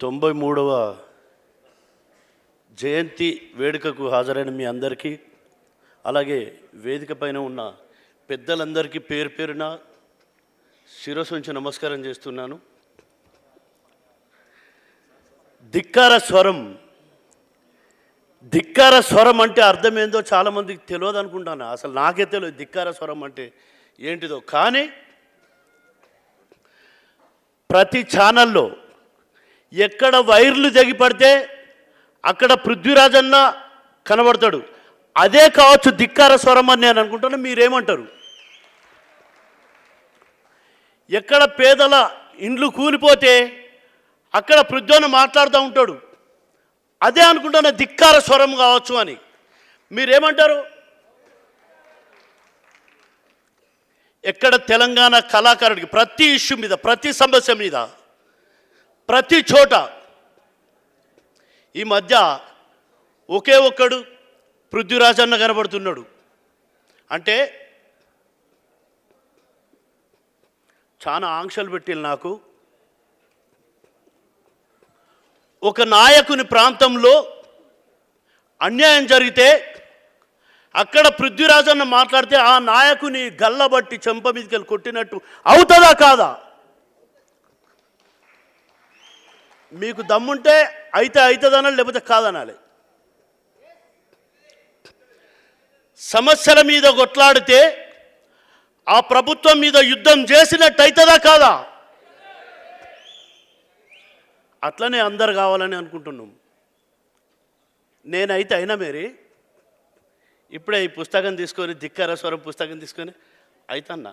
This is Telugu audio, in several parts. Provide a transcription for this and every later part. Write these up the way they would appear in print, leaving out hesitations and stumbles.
93వ జయంతి వేడుకకు హాజరైన మీ అందరికీ, అలాగే వేదిక పైన ఉన్న పెద్దలందరికీ పేరు పేరున శిరస్సు ఉంచి నమస్కారం చేస్తున్నాను. ధిక్కార స్వరం అంటే అర్థం ఏందో చాలామందికి తెలియదు అనుకుంటాను. అసలు నాకే తెలియదు ధిక్కార స్వరం అంటే ఏంటిదో. కానీ ప్రతి ఛానల్లో ఎక్కడ వైర్లు తెగిపడితే అక్కడ పృథ్వీరాజన్న కనబడతాడు. అదే కావచ్చు ధిక్కార స్వరం అని నేను అనుకుంటాను. మీరేమంటారు? ఎక్కడ పేదల ఇండ్లు కూలిపోతే అక్కడ పృథ్వన్న మాట్లాడుతూ ఉంటాడు. అదే అనుకుంటాను ధిక్కార స్వరం కావచ్చు అని. మీరేమంటారు? ఎక్కడ తెలంగాణ కళాకారుడికి ప్రతి ఇష్యూ మీద, ప్రతి సమస్య మీద, ప్రతి చోట ఈ మధ్య ఒకే ఒక్కడు పృథ్వీరాజన్న కనబడుతున్నాడు. అంటే చాలా ఆంక్షలు పెట్టిన నాకు. ఒక నాయకుని ప్రాంతంలో అన్యాయం జరిగితే అక్కడ పృథ్వీరాజన్న మాట్లాడితే ఆ నాయకుని గల్లబట్టి చెంప మీదకి వెళ్ళి కొట్టినట్టు అవుతుందా కాదా? మీకు దమ్ముంటే అయితే అవుతుందనాలి, లేకపోతే కాదనాలి. సమస్యల మీద కొట్లాడితే ఆ ప్రభుత్వం మీద యుద్ధం చేసినట్టు అవుతుందా కాదా? అట్లనే అందరు కావాలని అనుకుంటున్నాం. నేనైతే అయినా మేరీ ఇప్పుడే ఈ పుస్తకం తీసుకొని, ధిక్కార స్వరం పుస్తకం తీసుకొని అయితన్నా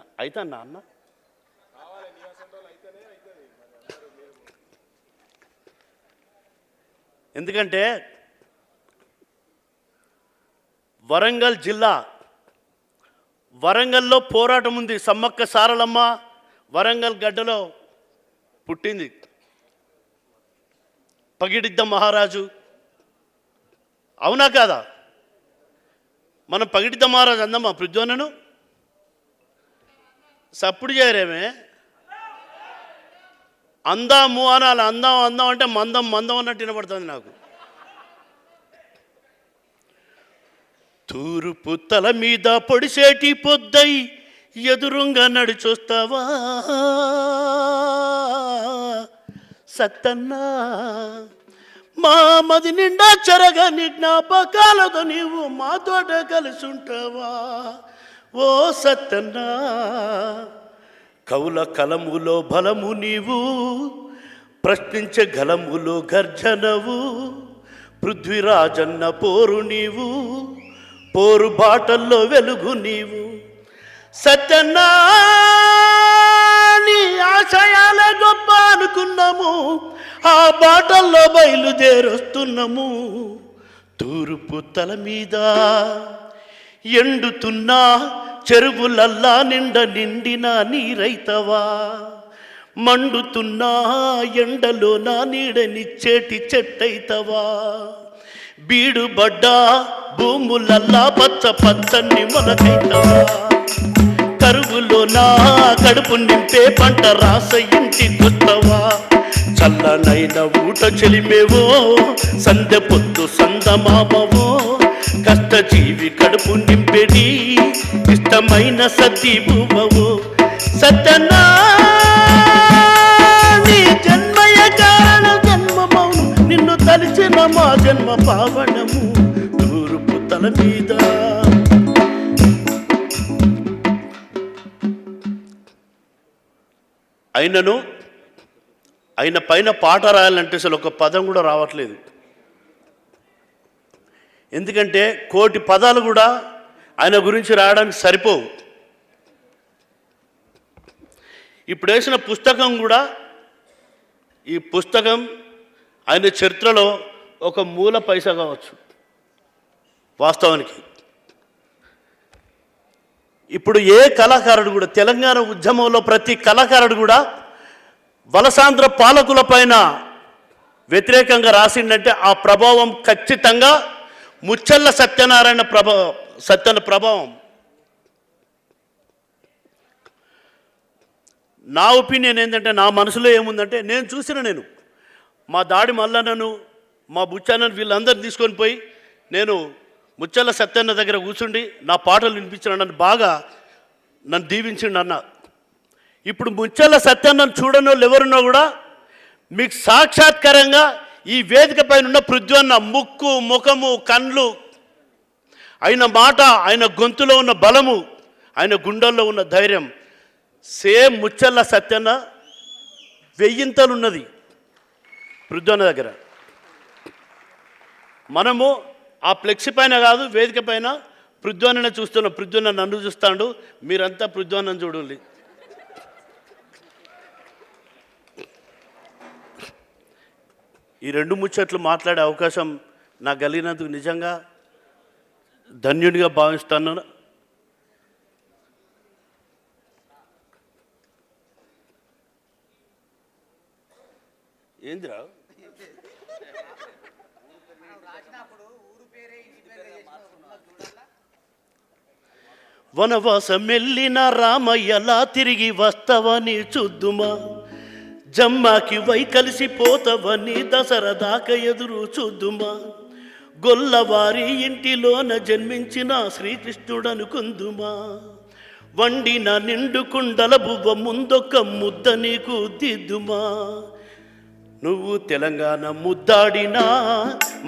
అన్న. ఎందుకంటే వరంగల్ జిల్లా, వరంగల్లో పోరాటం ఉంది. సమ్మక్క సారలమ్మ వరంగల్ గడ్డలో పుట్టింది. పగిడిద్ద మహారాజు, అవునా కాదా? మనం పగిడిద్ద మహారాజు అందమ్మా పృథ్వన్నను. సప్పుడు చేయరేమే, అందాము అనాలి. అందం అంటే మందం అన్నట్టు వినపడుతుంది నాకు. తూర్పు తల మీద పొడిసేటి పొద్దై ఎదురుంగా నడిచొస్తావా సత్తన్నా, మా మది నిండా చెరగని జ్ఞాపకాలతో నీవు మాతోట కలిసి ఉంటావా ఓ సత్తన్నా. కౌల కలములో బలము నీవు, ప్రశ్నించే గలములో గర్జనవు. పృథ్వీరాజన్న పోరు నీవు, పోరు బాటల్లో వెలుగు నీవు. సత్యన్నా నీ ఆశయాలే గొప్ప అనుకున్నాము, ఆ బాటల్లో బయలుదేరొస్తున్నాము. తూర్పు తల మీద ఎండుతున్నా చెరువులల్లా నిండిన నీరైతవా, మండుతున్నా ఎండలో నా నీడనిచ్చేటి చెట్టయితవా. బీడుబడ్డా భూములల్లా పచ్చని మొలకైతవా, కరువులో నా కడుపు నింపే పంట రాస ఇంటికొస్తవా. చల్లనైన ఊట చెలిమేవో, సందె పొద్దు సందమామవో, కష్టజీవి కడుపు నింపెడి ఇష్టమైన సతీభువో. సత్యనా నీ జన్మయ కారణ జన్మమౌను, నిన్ను తలిచిన మా జన్మ పావనము. తూర్పు తల మీద ఆయన పైన పాట రాయాలంటే అసలు ఒక పదం కూడా రావట్లేదు. ఎందుకంటే 1,000,000 పదాలు కూడా ఆయన గురించి రాయడానికి సరిపోవు. ఇప్పుడు వేసిన పుస్తకం కూడా, ఈ పుస్తకం ఆయన చరిత్రలో ఒక మూల పైసా కావచ్చు వాస్తవానికి. ఇప్పుడు ఏ కళాకారుడు కూడా, తెలంగాణ ఉద్యమంలో ప్రతి కళాకారుడు కూడా వలసాంధ్ర పాలకుల పైన వ్యతిరేకంగా రాసిందంటే ఆ ప్రభావం ఖచ్చితంగా ముచ్చల్ల సత్యనారాయణ ప్రభావం. నా ఒపీనియన్ ఏంటంటే, నా మనసులో ఏముందంటే, నేను మా దాడి మల్లన్నను, మా బుచ్చన్నను వీళ్ళందరిని తీసుకొని పోయి నేను ముచ్చల్ల సత్యన్న దగ్గర కూర్చుండి నా పాటలు వినిపించిన నన్ను బాగా నన్ను దీవించిండు అన్న. ఇప్పుడు ముచ్చల్ల సత్యన్నను చూడని వాళ్ళు ఎవరున్నా కూడా మీకు సాక్షాత్కారంగా ఈ వేదిక పైన ఉన్న పృథ్వన్న ముక్కు, ముఖము, కళ్ళు, ఆయన మాట, ఆయన గొంతులో ఉన్న బలము, ఆయన గుండెల్లో ఉన్న ధైర్యం సేమ్ ముచ్చల్ల సత్యన్న వెయ్యింతలున్నది పృథ్వన్న దగ్గర. మనము ఆ ఫ్లెక్సీ పైన కాదు, వేదిక పైన పృథ్వన్ననే చూస్తున్నాం. పృథ్వన్న నన్ను చూస్తాడు, మీరంతా పృథ్వన్నను చూడండి. ఈ రెండు ముచ్చట్లు మాట్లాడే అవకాశం నాకు కలిగినందుకు నిజంగా ధన్యుడిగా భావిస్తాను. ఏందిరా వనవాసం వెళ్ళిన రామయ్యలా తిరిగి వస్తావని చూద్దుమా, జమ్మాకి వై కలిసిపోతావని దసరదాకా ఎదురు చూద్దుమా, గొల్లవారి ఇంటిలోన జన్మించిన శ్రీకృష్ణుడు అనుకుందుమా, వండిన నిండు కుండల బువ్వ ముందొక్క ముద్ద నీకు దిద్దుమా, నువ్వు తెలంగాణ ముద్దాడినా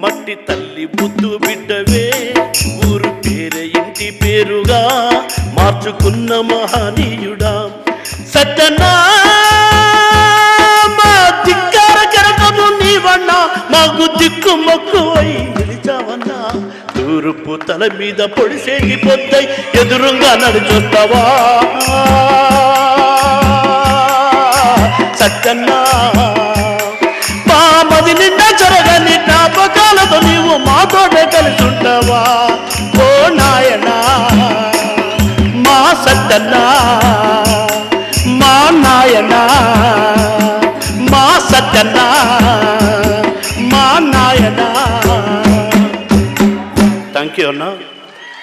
మట్టి తల్లి ముద్దు బిడ్డవే, ఊరు పేరే ఇంటి పేరుగా మార్చుకున్న మహనీయుడా సత్యన్నా, మా దిక్కార కరకము నీవన్నా, మాకు దిక్కు మొక్కు అయి నిలిచావన్నా, తూర్పు తల మీద పొడిసేటి పొద్దై ఎదురుగా నడుచొస్తావా సత్యన్నా, మది నిండా జరగని జ్ఞాపకాలతో నీవు మాతోటే కలిసి ఉంటావా ఓ నాయనా మా సత్తన్నా, మా నాయనా మా సత్తన్నా, మా నాయనా. థ్యాంక్ యూ అన్నా.